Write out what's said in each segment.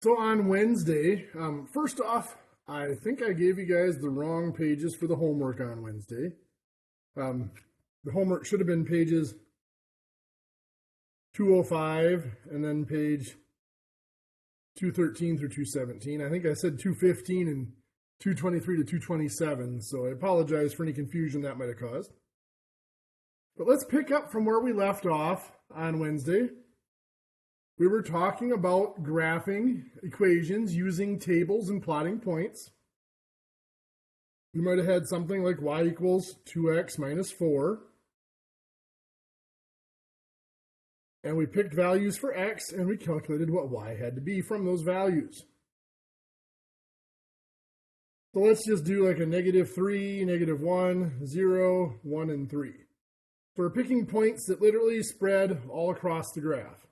So on Wednesday, first off, I think I gave you guys the wrong pages for the homework on Wednesday. Um, the homework should have been pages 205 and then page 213 through 217. I think I said 215 and 223 to 227, so I apologize for any confusion that might have caused. But let's pick up from where we left off on Wednesday. We were talking about graphing equations using tables and plotting points. We might have had something like y equals 2x minus 4. And we picked values for x, and we calculated what y had to be from those values. So let's just do like a -3, -1, 0, 1, and 3. So we're picking points that literally spread all across the graph.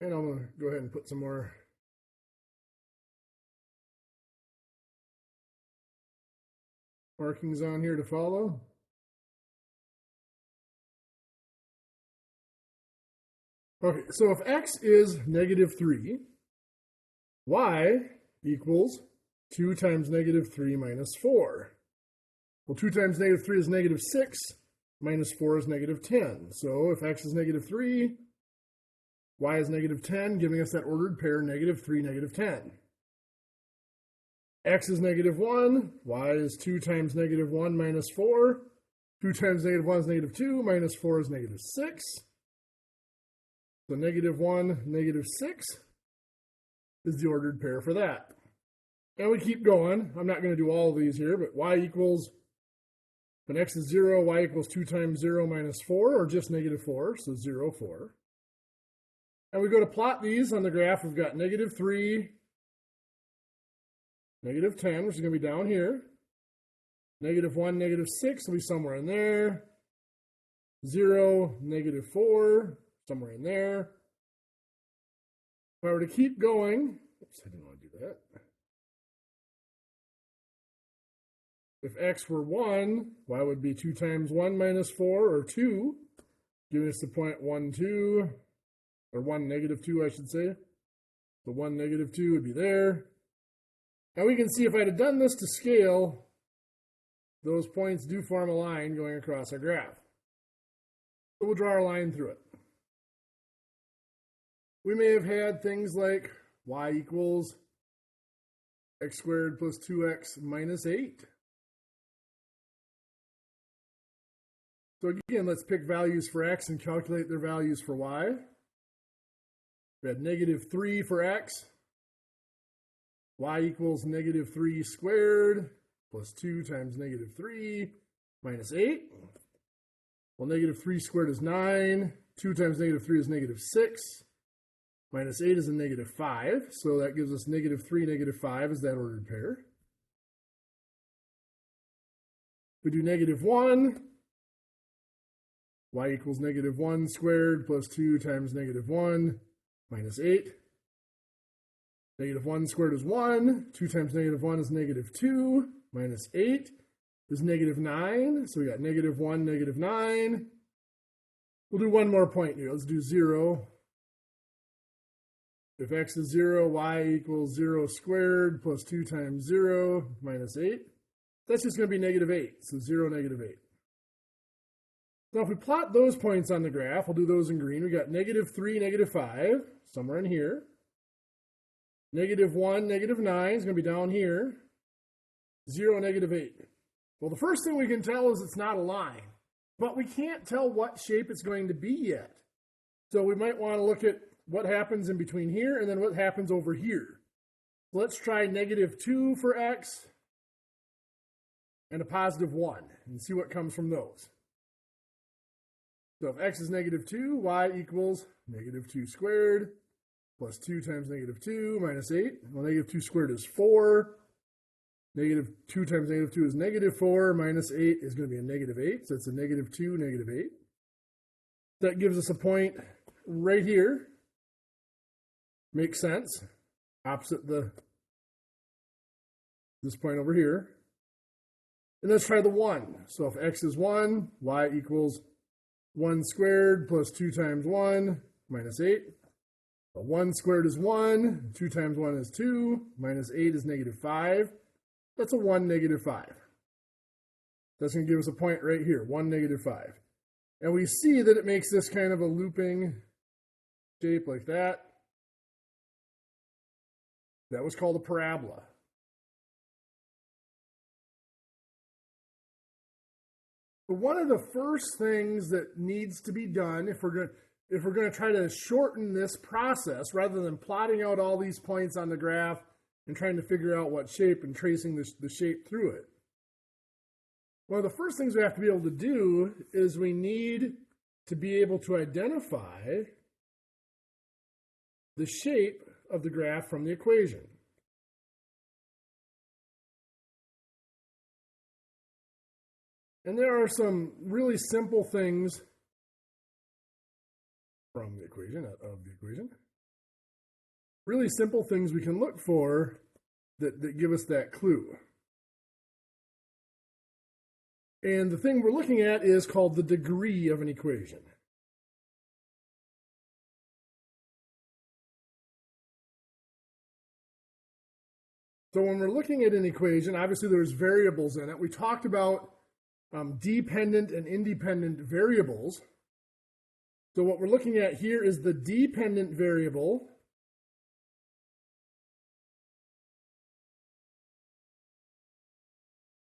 And I'm going to go ahead and put some more markings on here to follow. Okay, so if x is -3, y equals 2 times -3 minus 4. Well, 2 times -3 is -6, minus 4 is -10. So if x is -3, y is -10, giving us that ordered pair -3, -10. X is -1, y is 2 times -1 minus 4. 2 times -1 is -2, minus 4 is -6. So -1, -6 is the ordered pair for that. And we keep going. I'm not going to do all of these here, but y equals, when x is 0, y equals 2 times 0 minus 4, or just -4, so 0, 4. And we go to plot these on the graph. We've got -3, -10, which is going to be down here. -1, -6 will be somewhere in there. 0, -4, somewhere in there. If I were to keep going, oops, I didn't want to do that. If x were 1, y would be 2 times 1 minus 4, or 2, giving us the point 1, 2, or 1, -2, I should say. So 1, -2 would be there. And we can see if I had done this to scale, those points do form a line going across our graph. So we'll draw our line through it. We may have had things like y equals x squared plus 2x minus 8. So again, let's pick values for x and calculate their values for y. We had -3 for x. Y equals -3 squared plus 2 times -3 minus 8. Well, -3 squared is 9. 2 times -3 is -6. Minus 8 is a -5. So that gives us -3, -5 is that ordered pair. We do -1. Y equals -1 squared plus 2 times -1 minus 8. -1 squared is 1. 2 times -1 is -2. Minus 8 is -9. So we got -1, -9. We'll do one more point here. Let's do 0. If x is 0, y equals 0 squared plus 2 times 0 minus 8. That's just going to be -8. So 0, -8. Now if we plot those points on the graph, we'll do those in green. We got -3, -5, somewhere in here. -1, -9 is going to be down here. 0, -8. Well, the first thing we can tell is it's not a line, but we can't tell what shape it's going to be yet. So we might want to look at what happens in between here and then what happens over here. So let's try -2 for x and a +1 and see what comes from those. So if x is -2, y equals -2 squared plus 2 times -2 minus 8. Well, -2 squared is 4. -2 times -2 is -4. Minus 8 is going to be a -8. So it's a -2, -8. That gives us a point right here. Makes sense. Opposite this point over here. And let's try the 1. So if x is 1, y equals 1 squared plus 2 times 1 minus 8. 1 squared is 1, 2 times 1 is 2, minus 8 is negative 5. That's a 1, negative 5. That's going to give us a point right here, 1, negative 5. And we see that it makes this kind of a looping shape like that. That was called a parabola. But one of the first things that needs to be done if we're going to try to shorten this process, rather than plotting out all these points on the graph and trying to figure out what shape and tracing the shape through it, one of the first things we have to be able to do is we need to be able to identify the shape of the graph from the equation. And there are some really simple things from the equation, really simple things we can look for that give us that clue. And the thing we're looking at is called the degree of an equation. So when we're looking at an equation, obviously there's variables in it. We talked about dependent and independent variables. So what we're looking at here is the dependent variable.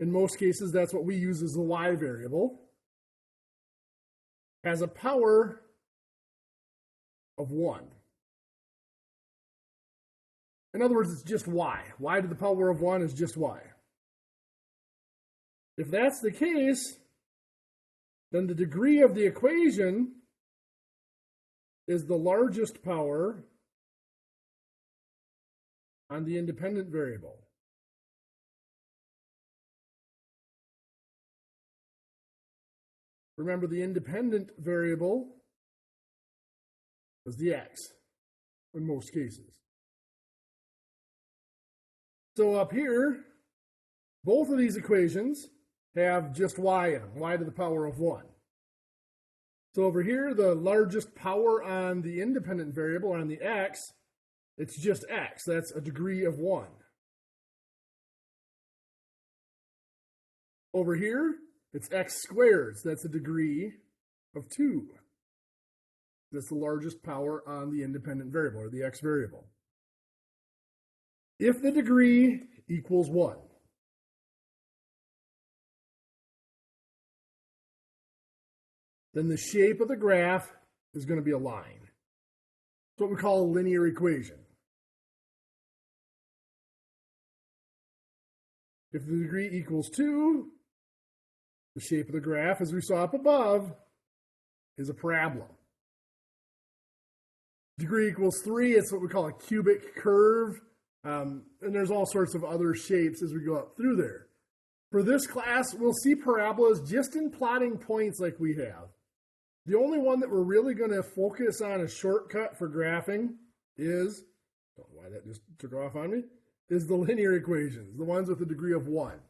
In most cases, that's what we use as the y variable. Has a power of 1. In other words, it's just y. Y to the power of 1 is just y. If that's the case, then the degree of the equation is the largest power on the independent variable. Remember, the independent variable is the x in most cases. So up here, both of these equations have just y in them, y to the power of 1. So over here, the largest power on the independent variable, on the x, it's just x. That's a degree of 1. Over here, it's x squared. So that's a degree of 2. That's the largest power on the independent variable, or the x variable. If the degree equals 1, then the shape of the graph is going to be a line. It's what we call a linear equation. If the degree equals 2, the shape of the graph, as we saw up above, is a parabola. Degree equals 3, it's what we call a cubic curve. And there's all sorts of other shapes as we go up through there. For this class, we'll see parabolas just in plotting points like we have. The only one that we're really going to focus on a shortcut for graphing is, don't know why that just took off on me, is the linear equations, the ones with a degree of 1.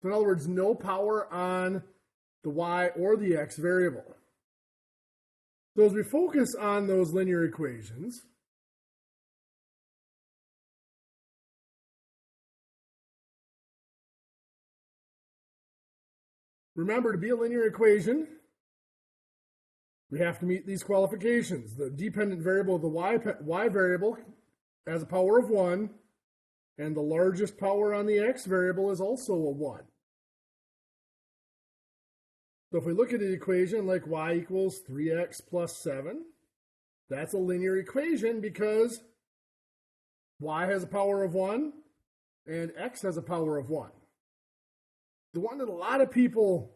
So in other words, no power on the y or the x variable. So as we focus on those linear equations, remember, to be a linear equation, we have to meet these qualifications. The dependent variable of the y variable has a power of 1, and the largest power on the x variable is also a 1. So if we look at an equation like y equals 3x plus 7, that's a linear equation because y has a power of 1 and x has a power of 1. The one that a lot of people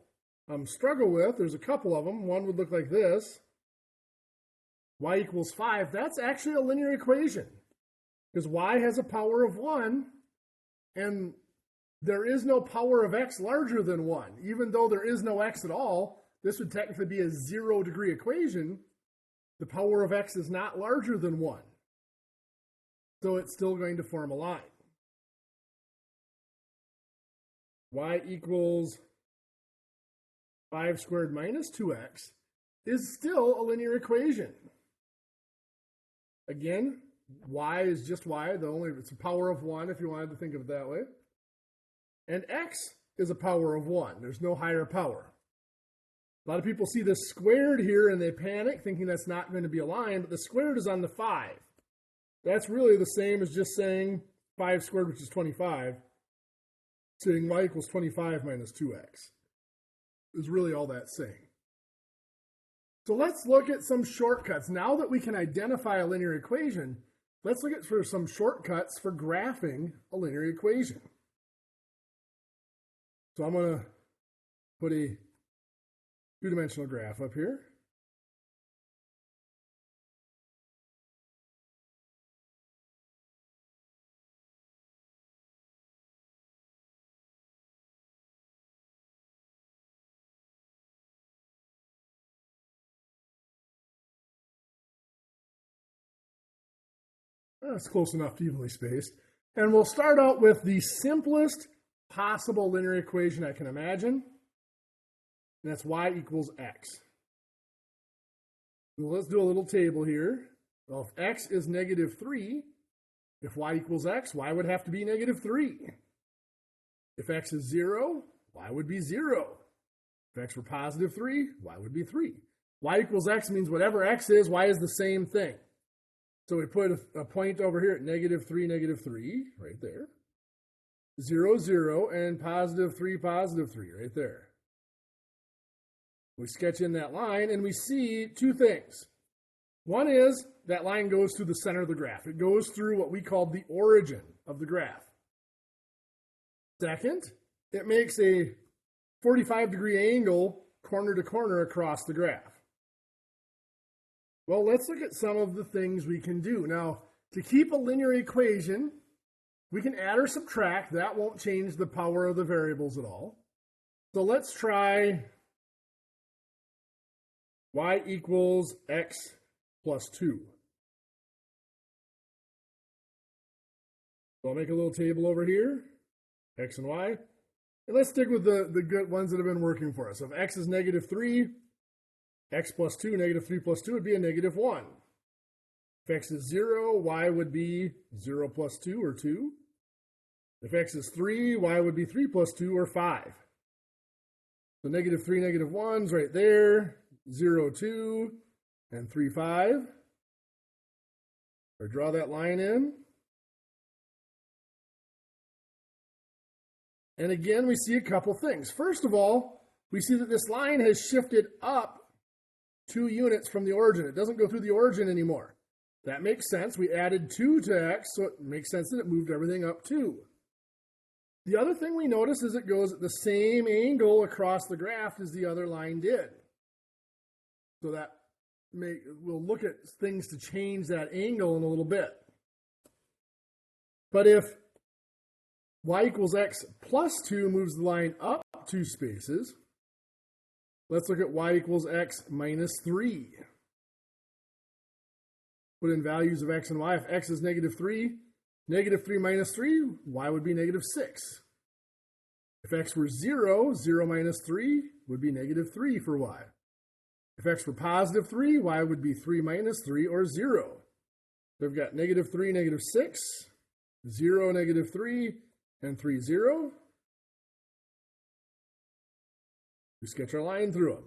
struggle with, there's a couple of them. One would look like this. Y equals 5. That's actually a linear equation because y has a power of 1 and there is no power of x larger than 1. Even though there is no x at all, this would technically be a 0-degree equation. The power of x is not larger than 1. So it's still going to form a line. Y equals 5 squared minus 2x is still a linear equation. Again, y is just y. It's a power of 1 if you wanted to think of it that way. And x is a power of 1. There's no higher power. A lot of people see this squared here and they panic, thinking that's not going to be a line, but the squared is on the 5. That's really the same as just saying 5 squared, which is 25, saying y equals 25 minus 2x. Is really all that's saying. So let's look at some shortcuts. Now that we can identify a linear equation, let's look at some shortcuts for graphing a linear equation. So I'm going to put a two-dimensional graph up here. That's close enough to evenly spaced. And we'll start out with the simplest possible linear equation I can imagine. And that's y equals x. So let's do a little table here. Well, if x is negative 3, if y equals x, y would have to be negative 3. If x is 0, y would be 0. If x were positive 3, y would be 3. Y equals x means whatever x is, y is the same thing. So we put a point over here at negative 3, right there. 0, 0, and positive 3, right there. We sketch in that line, and we see two things. One is that line goes through the center of the graph. It goes through what we call the origin of the graph. Second, it makes a 45-degree angle corner to corner across the graph. Well, let's look at some of the things we can do. Now, to keep a linear equation, we can add or subtract. That won't change the power of the variables at all. So let's try y equals x plus 2. So I'll make a little table over here, x and y. And let's stick with the good ones that have been working for us. So if x is negative 3, x plus 2, negative 3 plus 2 would be a negative 1. If x is 0, y would be 0 plus 2, or 2. If x is 3, y would be 3 plus 2, or 5. So negative 3, negative 1's right there, 0, 2, and 3, 5. Or draw that line in. And again, we see a couple things. First of all, we see that this line has shifted up 2 units from the origin. It doesn't go through the origin anymore. That makes sense. We added 2 to x, so it makes sense that it moved everything up 2. The other thing we notice is it goes at the same angle across the graph as the other line did. So that we'll look at things to change that angle in a little bit. But if y equals x plus 2 moves the line up 2 spaces, let's look at y equals x minus 3. Put in values of x and y. If x is negative 3 minus 3, y would be negative 6. If x were 0, 0 minus 3 would be negative 3 for y. If x were positive 3, y would be 3 minus 3, or 0. So we've got negative 3, negative 6, 0, negative 3, and 3, 0. We sketch our line through them.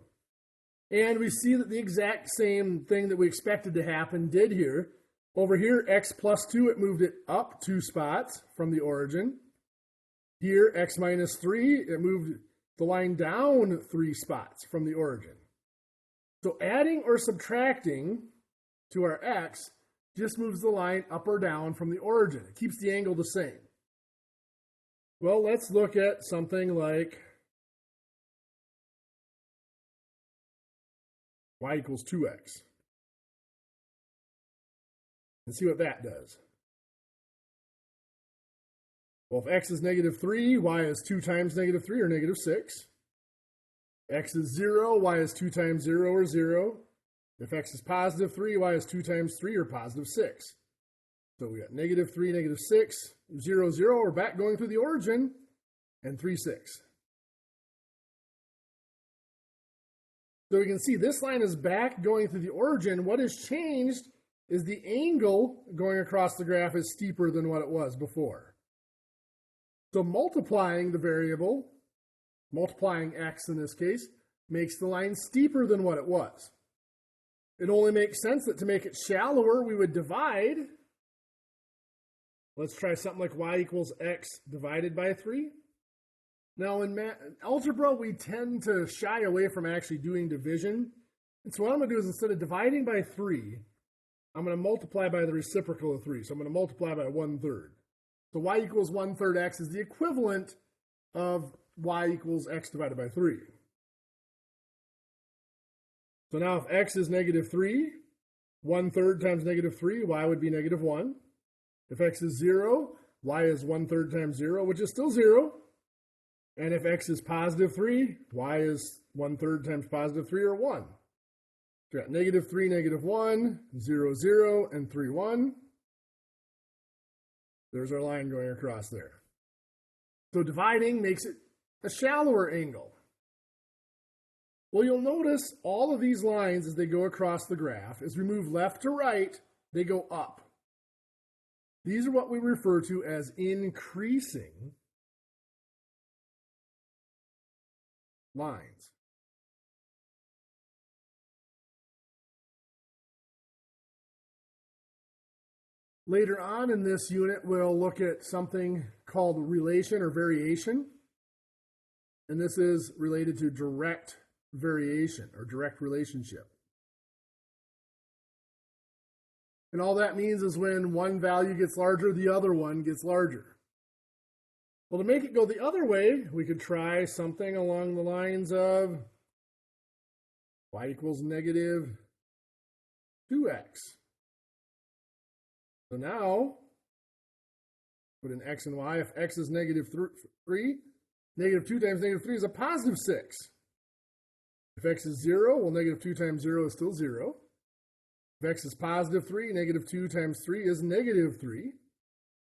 And we see that the exact same thing that we expected to happen did here. Over here, x plus 2, it moved it up 2 spots from the origin. Here, x minus 3, it moved the line down 3 spots from the origin. So adding or subtracting to our x just moves the line up or down from the origin. It keeps the angle the same. Well, let's look at something like y equals 2x. And see what that does. Well, if x is negative 3, y is 2 times negative 3, or negative 6. X is 0, y is 2 times 0, or 0. If x is positive 3, y is 2 times 3, or positive 6. So we got negative 3, negative 6, 0, 0. We're back going through the origin, and 3, 6. So we can see this line is back going through the origin. What has changed is the angle going across the graph is steeper than what it was before. So multiplying the variable, multiplying x in this case, makes the line steeper than what it was. It only makes sense that to make it shallower, we would divide. Let's try something like y equals x divided by 3. Now in algebra, we tend to shy away from actually doing division. And so what I'm going to do is instead of dividing by 3, I'm going to multiply by the reciprocal of 3. So I'm going to multiply by 1/3. So y equals 1/3 x is the equivalent of y equals x divided by 3. So now if x is -3, 1/3 times -3, y would be -1. If x is 0, y is 1/3 times 0, which is still 0. And if x is +3, y is 1/3 times +3, or 1. So we got -3, -1, 0, 0, and 3, 1. There's our line going across there. So dividing makes it a shallower angle. Well, you'll notice all of these lines as they go across the graph, as we move left to right, they go up. These are what we refer to as increasing lines. Later on in this unit, we'll look at something called relation or variation. And this is related to direct variation or direct relationship. And all that means is when one value gets larger, the other one gets larger. Well, to make it go the other way, we could try something along the lines of y equals -2x. So now, put in x and y. If x is -3, -2 times -3 is a +6. If x is 0, well, -2 times 0 is still 0. If x is +3, -2 times 3 is -3.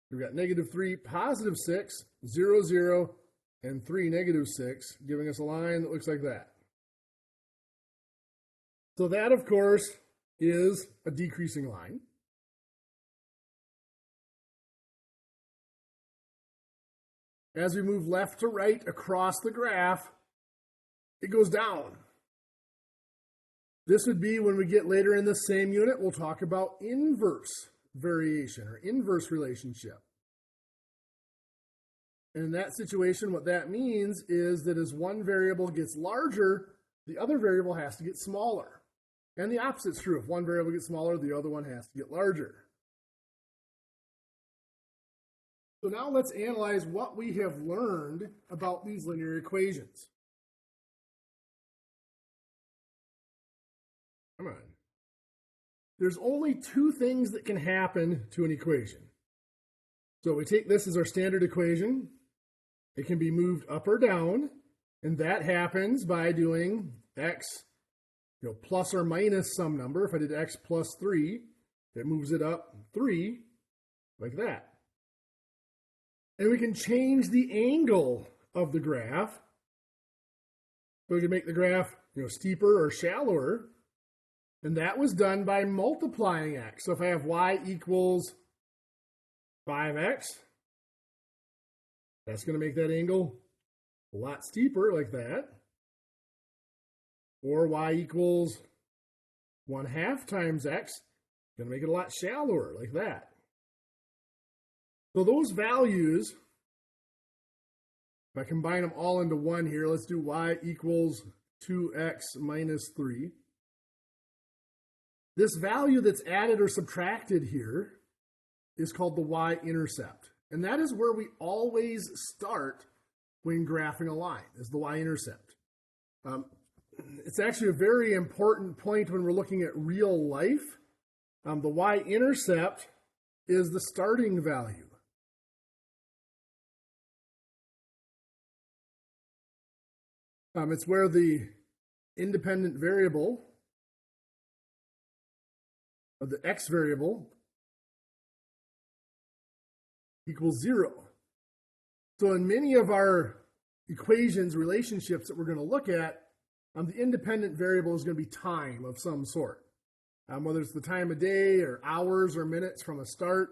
We've got -3, +6, 0, 0, and 3, -6, giving us a line that looks like that. So that, of course, is a decreasing line. As we move left to right across the graph, it goes down. This would be when we get later in the same unit, we'll talk about inverse variation or inverse relationship. And in that situation, what that means is that as one variable gets larger, the other variable has to get smaller. And the opposite's true. If one variable gets smaller, the other one has to get larger. So now let's analyze what we have learned about these linear equations. Come on. There's only two things that can happen to an equation. So we take this as our standard equation. It can be moved up or down, and that happens by doing x, plus or minus some number. If I did x plus 3, it moves it up 3, like that. And we can change the angle of the graph. So we can make the graph, steeper or shallower. And that was done by multiplying x. So if I have y equals 5x, that's going to make that angle a lot steeper, like that. Or y equals 1/2 times x, going to make it a lot shallower, like that. So those values, if I combine them all into one here, let's do y equals 2x minus 3. This value that's added or subtracted here is called the y-intercept. And that is where we always start when graphing a line, is the y-intercept. It's actually a very important point when we're looking at real life. The y-intercept is the starting value. It's where the independent variable, or the x variable, equals 0. So in many of our equations, relationships that we're going to look at, the independent variable is going to be time of some sort. whether it's the time of day or hours or minutes from a start,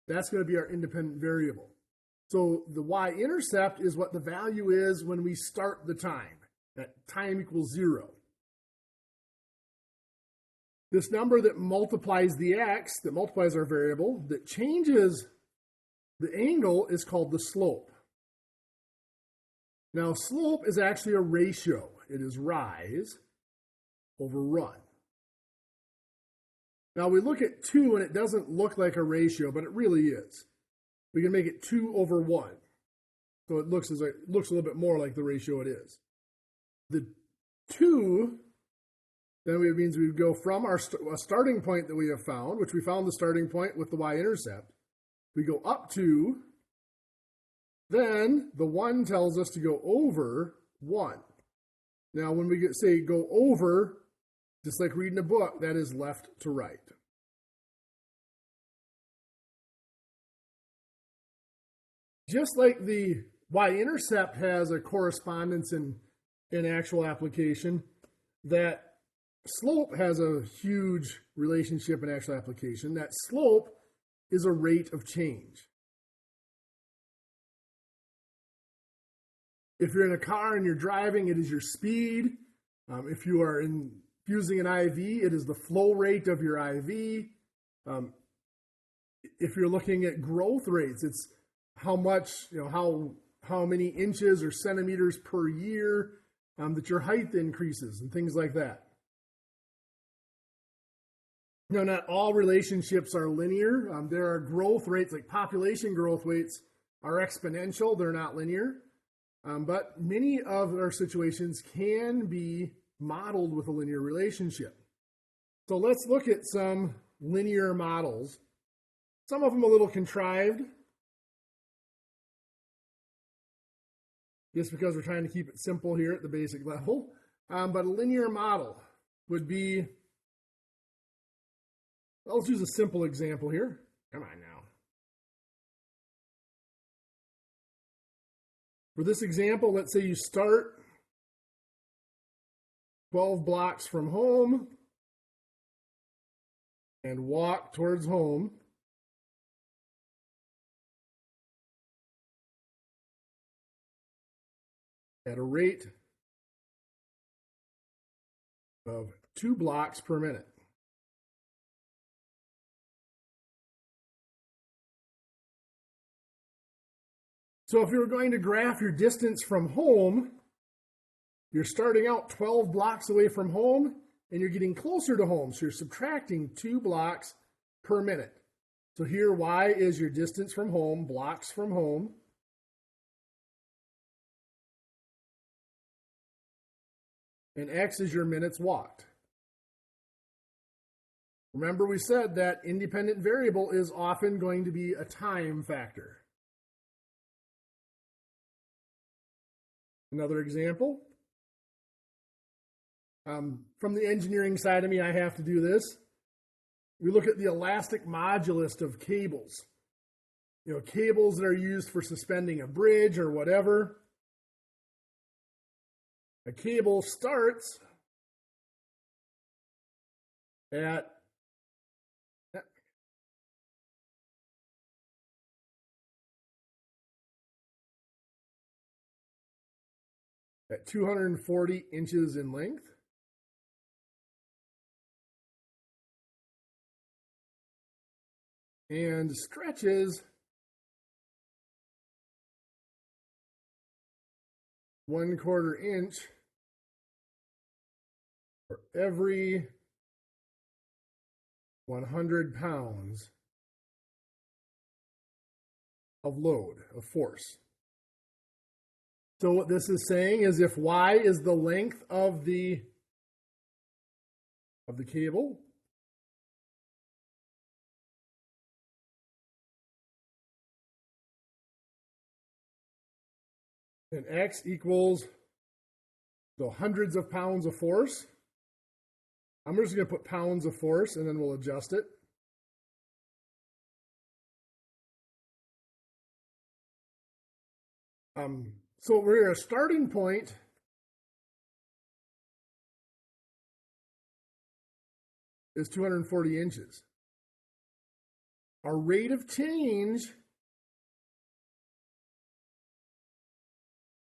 that's going to be our independent variable. So the y-intercept is what the value is when we start the time, at time equals 0. This number that multiplies the x, that multiplies our variable, that changes the angle is called the slope. Now, slope is actually a ratio. It is rise over run. Now, we look at 2, and it doesn't look like a ratio, but it really is. We can make it 2 over 1. So it looks a little bit more like the ratio it is. The 2, then it means we would go from our starting point that we have found, which we found the starting point with the y-intercept. We go up to, then the 1 tells us to go over 1. Now, when we say go over, just like reading a book, that is left to right. Just like the y-intercept has a correspondence in actual application, that slope has a huge relationship in actual application. That slope is a rate of change. If you're in a car and you're driving, it is your speed. If you are infusing an IV, it is the flow rate of your IV. If you're looking at growth rates, it's how much, how many inches or centimeters per year that your height increases and things like that. Not all relationships are linear. There are growth rates, like population growth rates are exponential. They're not linear. But many of our situations can be modeled with a linear relationship. So let's look at some linear models. Some of them a little contrived, just because we're trying to keep it simple here at the basic level. But a linear model would be, let's use a simple example here. Come on now. For this example, let's say you start 12 blocks from home and walk towards home. At a rate of 2 blocks per minute. So if you were going to graph your distance from home, you're starting out 12 blocks away from home and you're getting closer to home. So you're subtracting 2 blocks per minute. So here, y is your distance from home, blocks from home. And x is your minutes walked. Remember, we said that independent variable is often going to be a time factor. Another example. From the engineering side of me, I have to do this. We look at the elastic modulus of cables. Cables that are used for suspending a bridge or whatever. A cable starts at 240 inches in length. And stretches 1/4 inch for every 100 pounds of load, of force. So what this is saying is if y is the length of the cable, and x equals the hundreds of pounds of force. I'm just going to put pounds of force and then we'll adjust it. So we're at a starting point is 240 inches. Our rate of change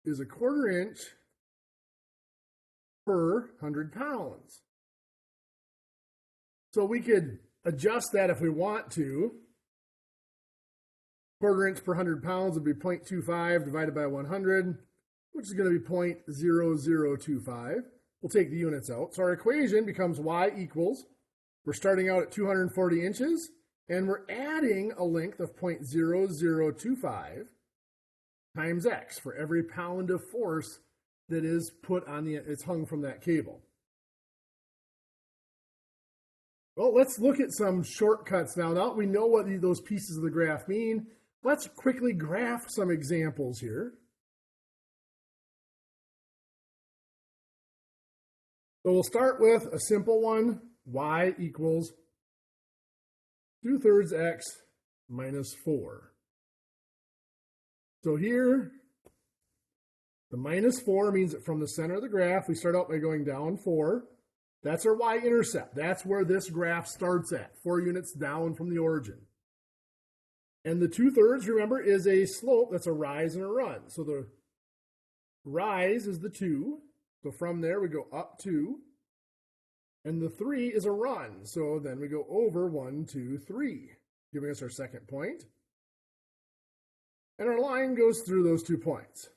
is a 1/4 inch per 100 pounds. So we could adjust that if we want to. 1/4 inch per 100 pounds would be 0.25 divided by 100, which is going to be 0.0025. We'll take the units out. So our equation becomes y equals, we're starting out at 240 inches, and we're adding a length of 0.0025 times x for every pound of force that is put on it's hung from that cable. Well, let's look at some shortcuts now. Now that we know what those pieces of the graph mean, let's quickly graph some examples here. So we'll start with a simple one, y equals 2/3 x minus 4. So here, the minus 4 means that from the center of the graph, we start out by going down 4. That's our y-intercept. That's where this graph starts at, 4 units down from the origin. And the 2/3, remember, is a slope. That's a rise and a run. So the rise is the 2. So from there, we go up 2. And the 3 is a run. So then we go over 1, 2, 3, giving us our second point. And our line goes through those 2 points.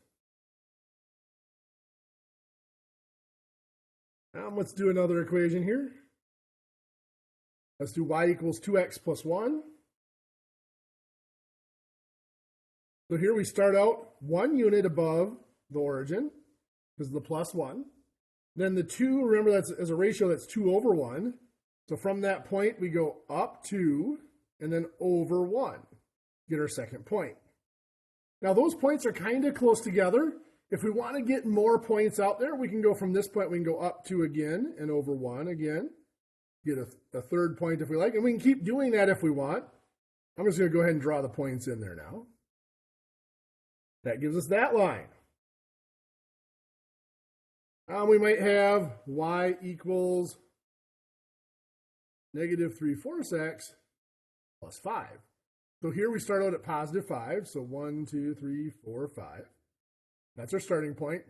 Now let's do another equation here. Let's do y equals 2x plus 1. So here we start out 1 unit above the origin, because of the plus 1. Then the 2, remember that's as a ratio, that's 2 over 1. So from that point, we go up 2 and then over 1, get our second point. Now those points are kind of close together. If we want to get more points out there, we can go from this point, we can go up 2 again and over 1 again, get a third point if we like, and we can keep doing that if we want. I'm just going to go ahead and draw the points in there now. That gives us that line. We might have y equals negative 3/4 x plus 5. So here we start out at positive 5. So 1, 2, 3, 4, 5. That's our starting point.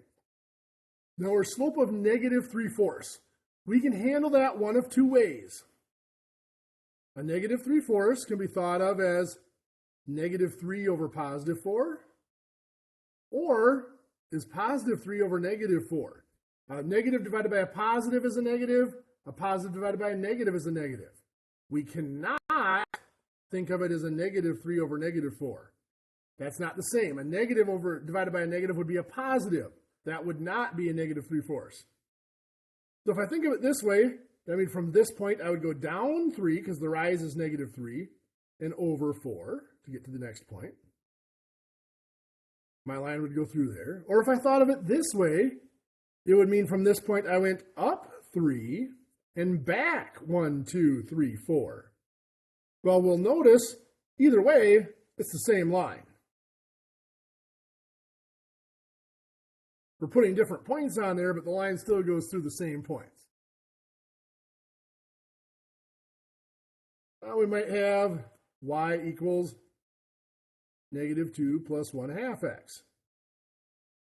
Now our slope of negative 3/4. We can handle that one of 2 ways. A negative 3/4 can be thought of as negative 3 over positive 4, or is positive 3 over negative 4. A negative divided by a positive is a negative divided by a negative is a negative. We cannot think of it as a negative 3 over negative 4. That's not the same. A negative divided by a negative would be a positive. That would not be a negative 3/4. So if I think of it this way, I mean from this point I would go down 3 because the rise is negative 3 and over 4 to get to the next point. My line would go through there. Or if I thought of it this way, it would mean from this point I went up 3 and back 1, 2, 3, 4. Well, we'll notice either way, it's the same line. We're putting different points on there, but the line still goes through the same points. Now we might have y equals negative 2 plus 1/2 x.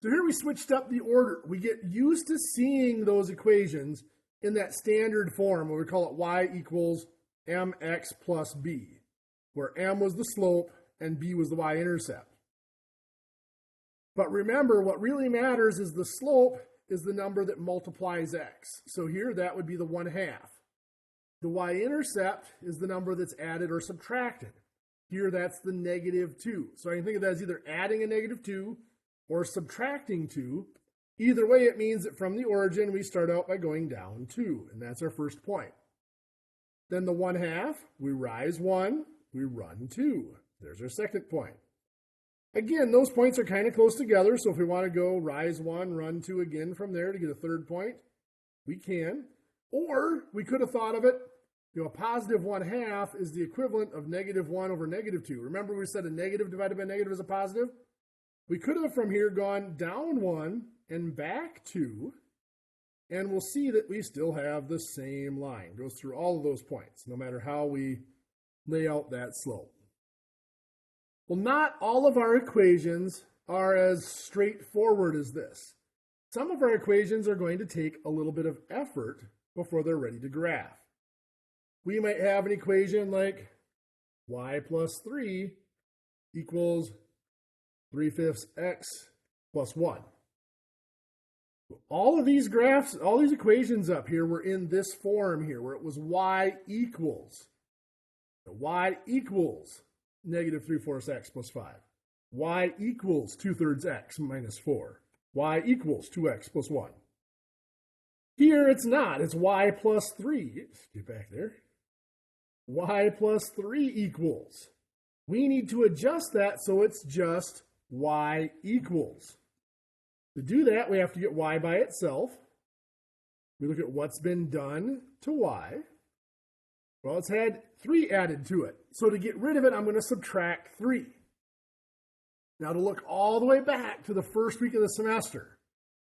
So here we switched up the order. We get used to seeing those equations in that standard form where we call it y equals mx plus b, where m was the slope and b was the y-intercept. But remember, what really matters is the slope is the number that multiplies x. So here that would be the 1/2. The y-intercept is the number that's added or subtracted. Here that's the negative 2. So I can think of that as either adding a negative 2 or subtracting 2. Either way, it means that from the origin we start out by going down 2, and that's our first point. Then the 1/2, we rise 1, we run 2. There's our second point. Again, those points are kind of close together, so if we want to go rise 1, run 2 again from there to get a third point, we can. Or we could have thought of it, a positive 1/2 is the equivalent of negative 1 over negative 2. Remember we said a negative divided by negative is a positive? We could have from here gone down 1 and back 2 And we'll see that we still have the same line. It goes through all of those points, no matter how we lay out that slope. Well, not all of our equations are as straightforward as this. Some of our equations are going to take a little bit of effort before they're ready to graph. We might have an equation like y plus 3 equals 3/5 x plus 1. All of these graphs, all these equations up here were in this form here, where it was y equals negative 3/4 x plus 5. Y equals 2/3 x minus 4. Y equals 2x plus 1. Here it's not. It's y plus 3. Get back there. Y plus 3 equals. We need to adjust that so it's just y equals. To do that, we have to get y by itself. We look at what's been done to y. Well, it's had 3 added to it. So to get rid of it, I'm going to subtract 3. Now to look all the way back to the first week of the semester.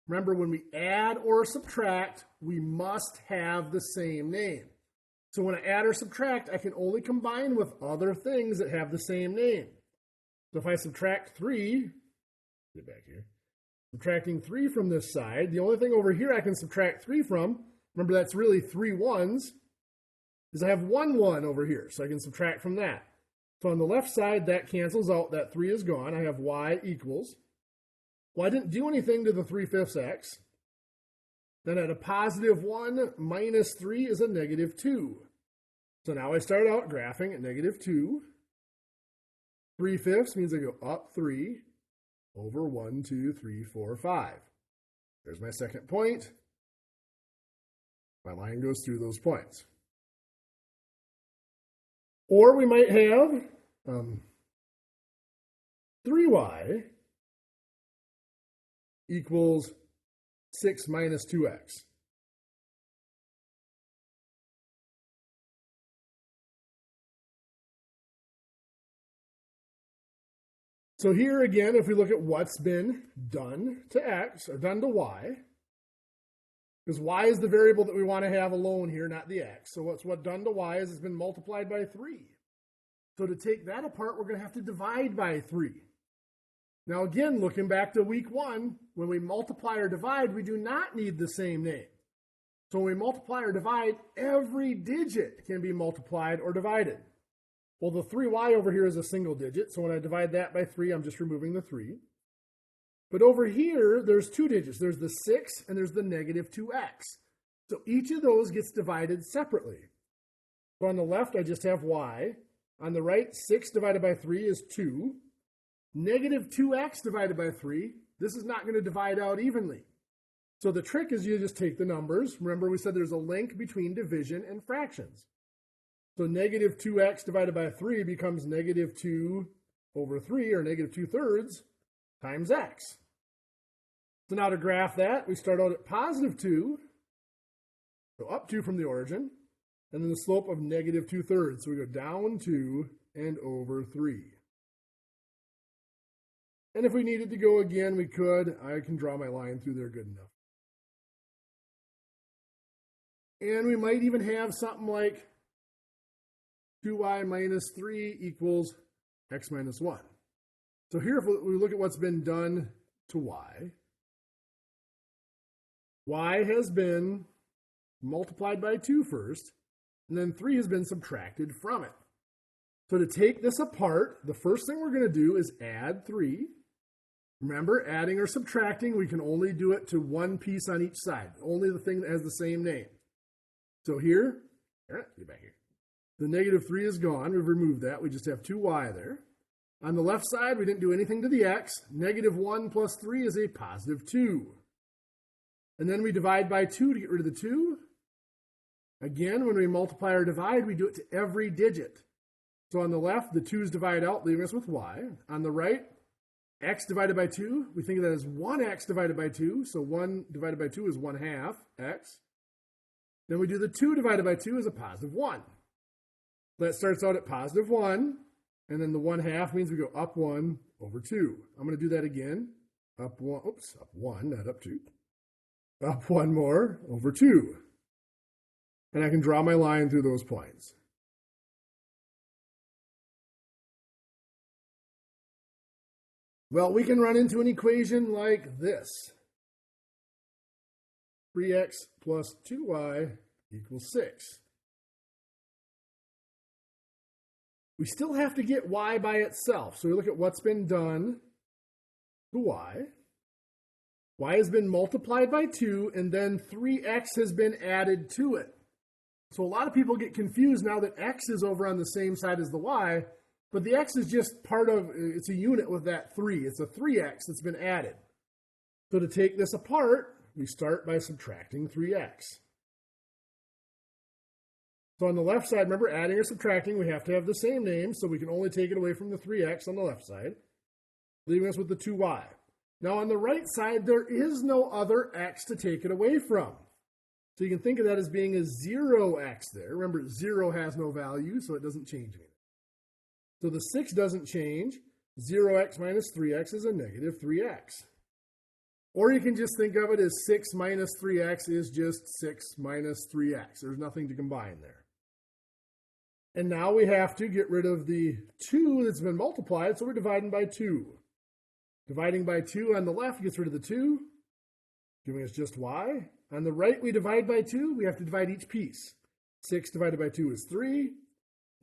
Remember, when we add or subtract, we must have the same name. So when I add or subtract, I can only combine with other things that have the same name. So if I subtract 3, get back here, subtracting 3 from this side, the only thing over here I can subtract 3 from, remember that's really 3 ones, is I have 1 1 over here, so I can subtract from that. So on the left side, that cancels out, that 3 is gone. I have y equals. Well, I didn't do anything to the 3/5 x. Then at a positive 1 minus 3 is a negative 2. So now I start out graphing at negative 2. 3/5 means I go up 3 over 1, 2, 3, 4, 5. There's my second point. My line goes through those points. Or we might have 3y equals 6 minus 2x. So here again, if we look at what's been done to x, or done to y, because y is the variable that we want to have alone here, not the x. So what's done to y is it's been multiplied by 3. So to take that apart, we're going to have to divide by 3. Now again, looking back to week 1, when we multiply or divide, we do not need the same name. So when we multiply or divide, every digit can be multiplied or divided. Well, the 3y over here is a single digit, so when I divide that by 3, I'm just removing the 3. But over here, there's 2 digits. There's the 6 and there's the negative 2x. So each of those gets divided separately. So on the left, I just have y. On the right, 6 divided by 3 is 2. Negative 2x divided by 3, this is not going to divide out evenly. So the trick is you just take the numbers. Remember, we said there's a link between division and fractions. So negative 2x divided by 3 becomes negative 2 over 3, or negative 2/3, times x. So now to graph that, we start out at positive 2, so up 2 from the origin, and then the slope of negative 2/3. So we go down 2 and over 3. And if we needed to go again, we could. I can draw my line through there good enough. And we might even have something like 2y minus 3 equals x minus 1. So here, if we look at what's been done to y, y has been multiplied by 2 first, and then 3 has been subtracted from it. So to take this apart, the first thing we're going to do is add 3. Remember, adding or subtracting, we can only do it to one piece on each side, only the thing that has the same name. So here, get back here. The negative 3 is gone. We've removed that. We just have 2y there. On the left side, we didn't do anything to the x. Negative 1 plus 3 is a positive 2. And then we divide by 2 to get rid of the 2. Again, when we multiply or divide, we do it to every digit. So on the left, the 2's divide out, leaving us with y. On the right, x divided by 2, we think of that as 1x divided by 2. So 1 divided by 2 is 1/2 x. Then we do the 2 divided by 2 is a positive 1. That starts out at positive 1, and then the 1/2 means we go up 1 over 2. I'm going to do that again. Up 1, not up 2. up one more over 2. And I can draw my line through those points. Well, we can run into an equation like this. 3x plus 2y equals 6. We still have to get y by itself. So we look at what's been done to y. Y has been multiplied by 2, and then 3x has been added to it. So a lot of people get confused now that x is over on the same side as the y, but the x is just part of, it's a unit with that 3. It's a 3x that's been added. So to take this apart, we start by subtracting 3x. So on the left side, remember, adding or subtracting, we have to have the same name, so we can only take it away from the 3x on the left side, leaving us with the 2y. Now on the right side, there is no other x to take it away from. So you can think of that as being a 0x there. Remember, 0 has no value, so it doesn't change anything. So the 6 doesn't change. 0x minus 3x is a negative 3x. Or you can just think of it as 6 minus 3x is just 6 minus 3x. There's nothing to combine there. And now we have to get rid of the 2 that's been multiplied, so we're dividing by 2. Dividing by 2 on the left gets rid of the 2, giving us just y. On the right, we divide by 2. We have to divide each piece. 6 divided by 2 is 3.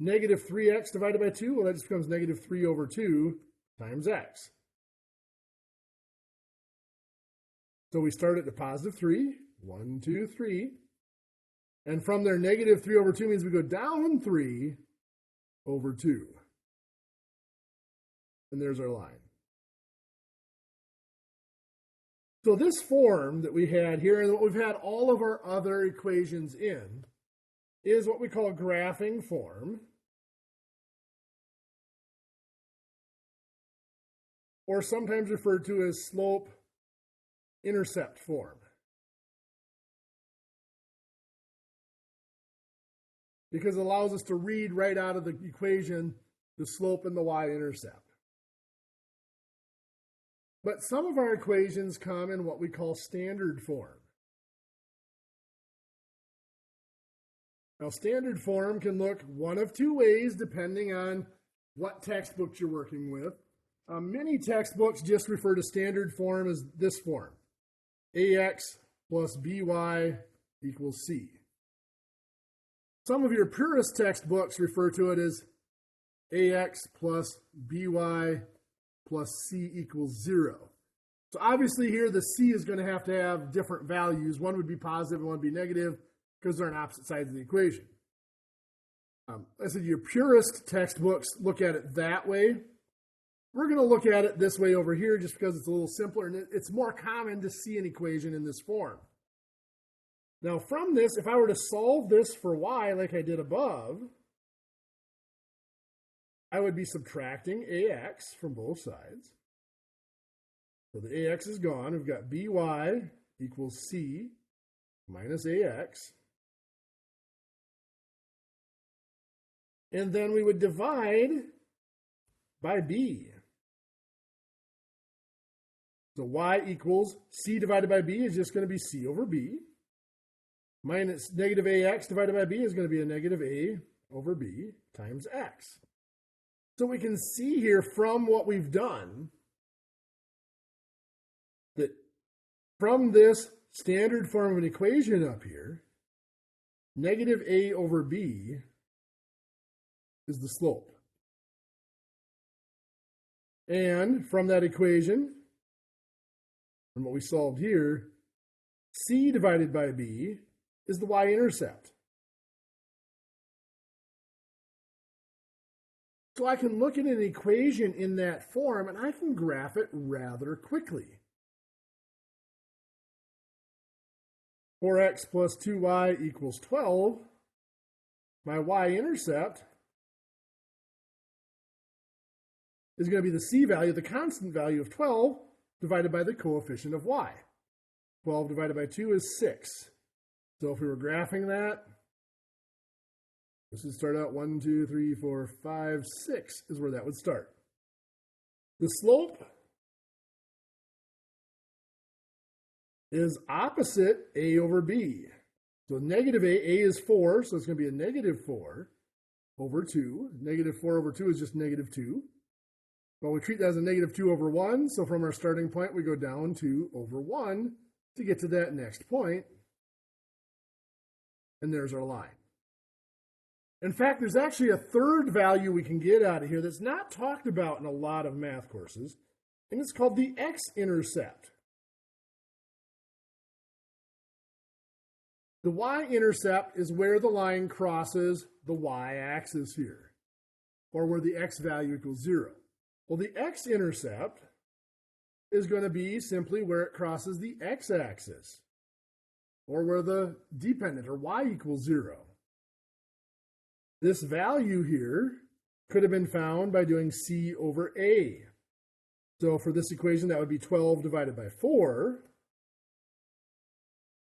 Negative 3x divided by 2, well, that just becomes negative 3 over 2 times x. So we start at the positive 3. 1, 2, 3. And from there, negative 3 over 2 means we go down 3 over 2. And there's our line. So this form that we had here, and what we've had all of our other equations in, is what we call a graphing form, or sometimes referred to as slope-intercept form. Because it allows us to read right out of the equation the slope and the y-intercept. But some of our equations come in what we call standard form. Now, standard form can look one of two ways depending on what textbook you're working with. Many textbooks just refer to standard form as this form. AX plus BY equals C. Some of your purist textbooks refer to it as AX plus BY plus C equals 0. So obviously here the C is going to have different values. One would be positive and one would be negative because they're on opposite sides of the equation. I said your purist textbooks look at it that way. We're going to look at it this way over here just because it's a little simpler and it's more common to see an equation in this form. Now from this, if I were to solve this for y like I did above, I would be subtracting ax from both sides. So the ax is gone. We've got by equals c minus ax. And then we would divide by b. So y equals c divided by b is just going to be c over b. Minus negative ax divided by b is going to be a negative a over b times x. So we can see here from what we've done that from this standard form of an equation up here, negative a over b is the slope. And from that equation, from what we solved here, c divided by b is the y-intercept. So I can look at an equation in that form and I can graph it rather quickly. 4x plus 2y equals 12. My y-intercept is going to be the c value, the constant value of 12, divided by the coefficient of y. 12 divided by 2 is 6. So if we were graphing that, this would start out 1, 2, 3, 4, 5, 6 is where that would start. The slope is opposite a over b. So negative a is 4, so it's going to be a negative 4 over 2. Negative 4 over 2 is just negative 2. Well, we treat that as a negative 2 over 1, so from our starting point, we go down to over 1 to get to that next point. And there's our line. In fact, there's actually a third value we can get out of here that's not talked about in a lot of math courses, and it's called the x-intercept. The y-intercept is where the line crosses the y-axis here, or where the x value equals 0. Well, the x-intercept is going to be simply where it crosses the x-axis, or where the dependent, or y equals 0. This value here could have been found by doing c over a. So for this equation, that would be 12 divided by 4.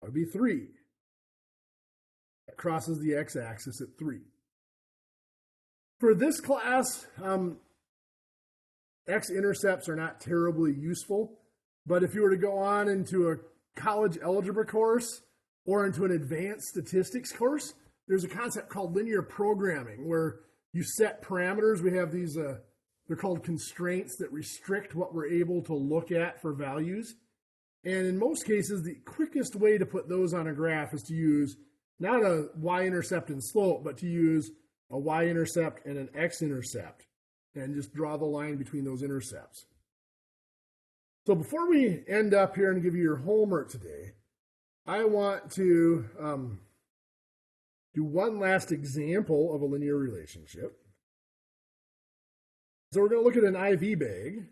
That would be 3. That crosses the x-axis at 3. For this class, x-intercepts are not terribly useful, but if you were to go on into a college algebra course or into an advanced statistics course, there's a concept called linear programming where you set parameters. We have these, they're called constraints that restrict what we're able to look at for values. And in most cases, the quickest way to put those on a graph is to use not a y-intercept and slope, but to use a y-intercept and an x-intercept and just draw the line between those intercepts. So before we end up here and give you your homework today, I want to do one last example of a linear relationship. So we're going to look at an IV bag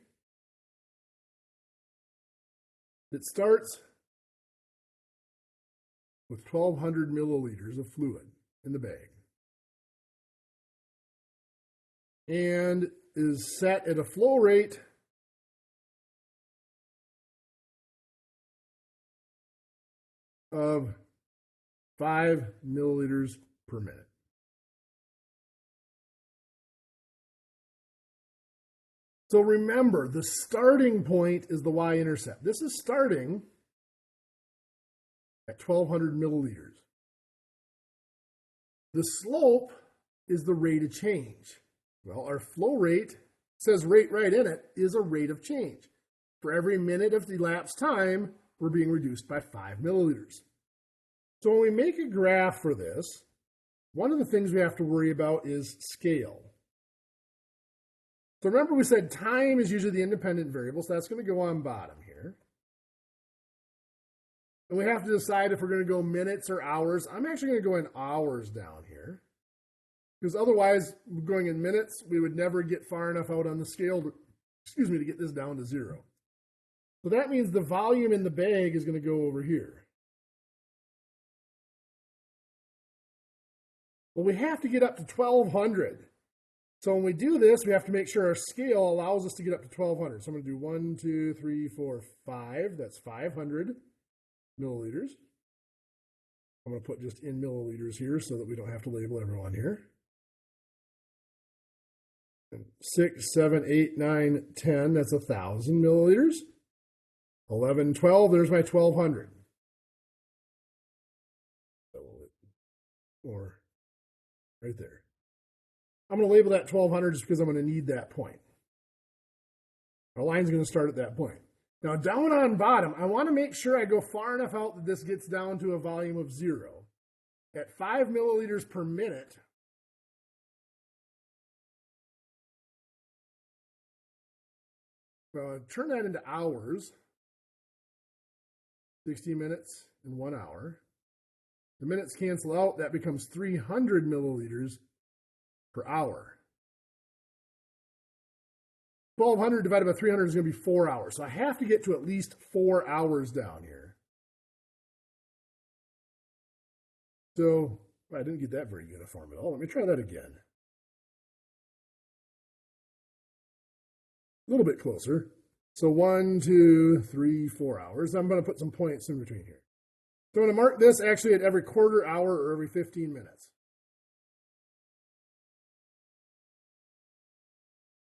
that starts with 1,200 milliliters of fluid in the bag and is set at a flow rate of 5 milliliters per minute. So remember, the starting point is the y-intercept. This is starting at 1,200 milliliters. The slope is the rate of change. Well, our flow rate, says rate right in it, is a rate of change. For every minute of elapsed time, we're being reduced by 5 milliliters. So when we make a graph for this, one of the things we have to worry about is scale. So remember we said time is usually the independent variable, so that's going to go on bottom here. And we have to decide if we're going to go minutes or hours. I'm actually going to go in hours down here, because otherwise, going in minutes, we would never get far enough out on the scale to get this down to 0. So that means the volume in the bag is going to go over here. Well, we have to get up to 1,200. So when we do this, we have to make sure our scale allows us to get up to 1,200. So I'm going to do 1, 2, 3, 4, 5. That's 500 milliliters. I'm going to put just in milliliters here so that we don't have to label everyone here. 6, 7, 8, 9, 10, that's 1,000 milliliters. 11, 12, there's my 1,200. Or right there. I'm going to label that 1,200 just because I'm going to need that point. Our line's going to start at that point. Now down on bottom, I want to make sure I go far enough out that this gets down to a volume of 0. At 5 milliliters per minute, turn that into hours. 60 minutes and 1 hour. The minutes cancel out, that becomes 300 milliliters per hour. 1,200 divided by 300 is going to be 4 hours. So I have to get to at least 4 hours down here. So I didn't get that very uniform at all. Let me try that again. A little bit closer. So 1, 2, 3, 4 hours. I'm going to put some points in between here. So I'm going to mark this actually at every quarter hour or every 15 minutes.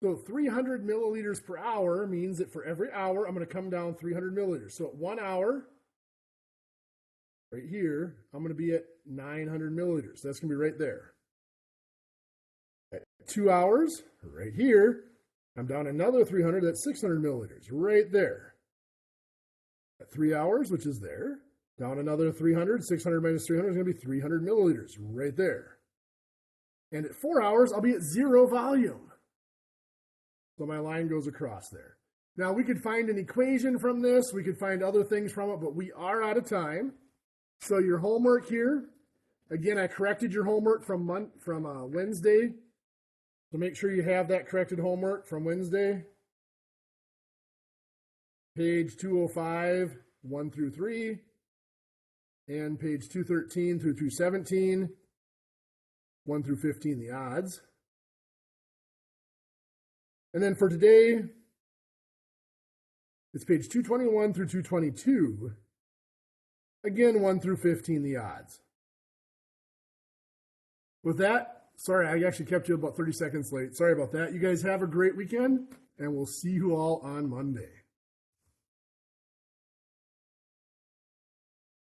So 300 milliliters per hour means that for every hour, I'm going to come down 300 milliliters. So at 1 hour, right here, I'm going to be at 900 milliliters. That's going to be right there. At 2 hours, right here, I'm down another 300. That's 600 milliliters right there. At 3 hours, which is there, down another 300. 600 minus 300 is going to be 300 milliliters right there. And at 4 hours, I'll be at 0 volume. So my line goes across there. Now, we could find an equation from this. We could find other things from it, but we are out of time. So your homework here, again, I corrected your homework from Wednesday. So make sure you have that corrected homework from Wednesday. Page 205, 1 through 3. And page 213 through 217, 1 through 15, the odds. And then for today, it's page 221 through 222. Again, 1 through 15, the odds. With that, sorry, I actually kept you about 30 seconds late. Sorry about that. You guys have a great weekend, and we'll see you all on Monday.